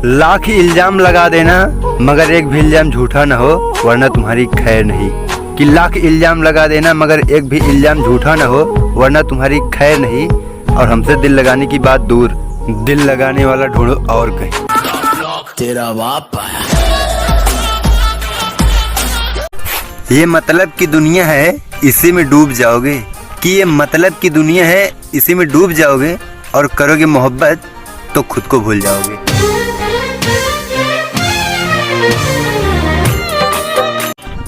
लाख इल्जाम लगा देना मगर एक भी इल्जाम झूठा न हो वरना तुम्हारी खैर नहीं। कि लाख इल्जाम लगा देना मगर एक भी इल्जाम झूठा न हो वरना तुम्हारी खैर नहीं। और हमसे दिल लगाने की बात दूर, दिल लगाने वाला ढूंढो और कहीं। तेरा बाप ये मतलब की दुनिया है इसी में डूब जाओगे। कि ये मतलब की दुनिया है इसी में डूब जाओगे और करोगे मोहब्बत तो खुद को भूल जाओगे।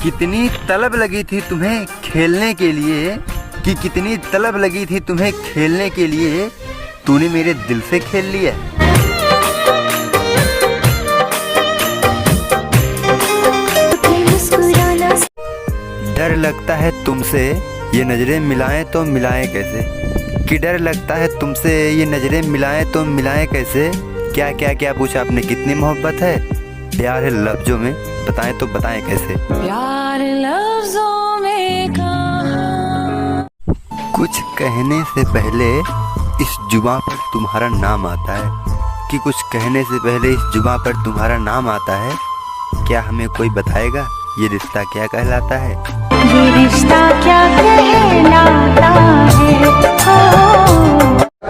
कितनी तलब लगी थी तुम्हें खेलने के लिए, कि कितनी तलब लगी थी तुम्हें खेलने के लिए, तूने मेरे दिल से खेल लिया। डर लगता है तुमसे ये नजरें मिलाएं तो मिलाएं कैसे। कि डर लगता है तुमसे ये नजरें मिलाएं तो मिलाएं कैसे। क्या क्या क्या पूछा आपने, कितनी मोहब्बत है। प्यार है लफ्जों में, बताएं तो बताएं कैसे। प्यार लफ्जों में कहाँ। कुछ कहने से पहले इस जुबां पर तुम्हारा नाम आता है। कि कुछ कहने से पहले इस जुबां पर तुम्हारा नाम आता है। क्या हमें कोई बताएगा ये रिश्ता क्या कहलाता है। ये रिश्ता क्या कहलाता है।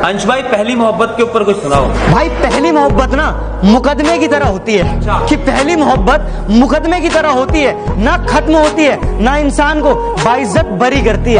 अंश भाई पहली मोहब्बत के ऊपर कुछ सुनाओ। भाई पहली मोहब्बत ना मुकदमे की तरह होती है। कि पहली मोहब्बत मुकदमे की तरह होती है, ना खत्म होती है ना इंसान को बाइज्जत बरी करती है।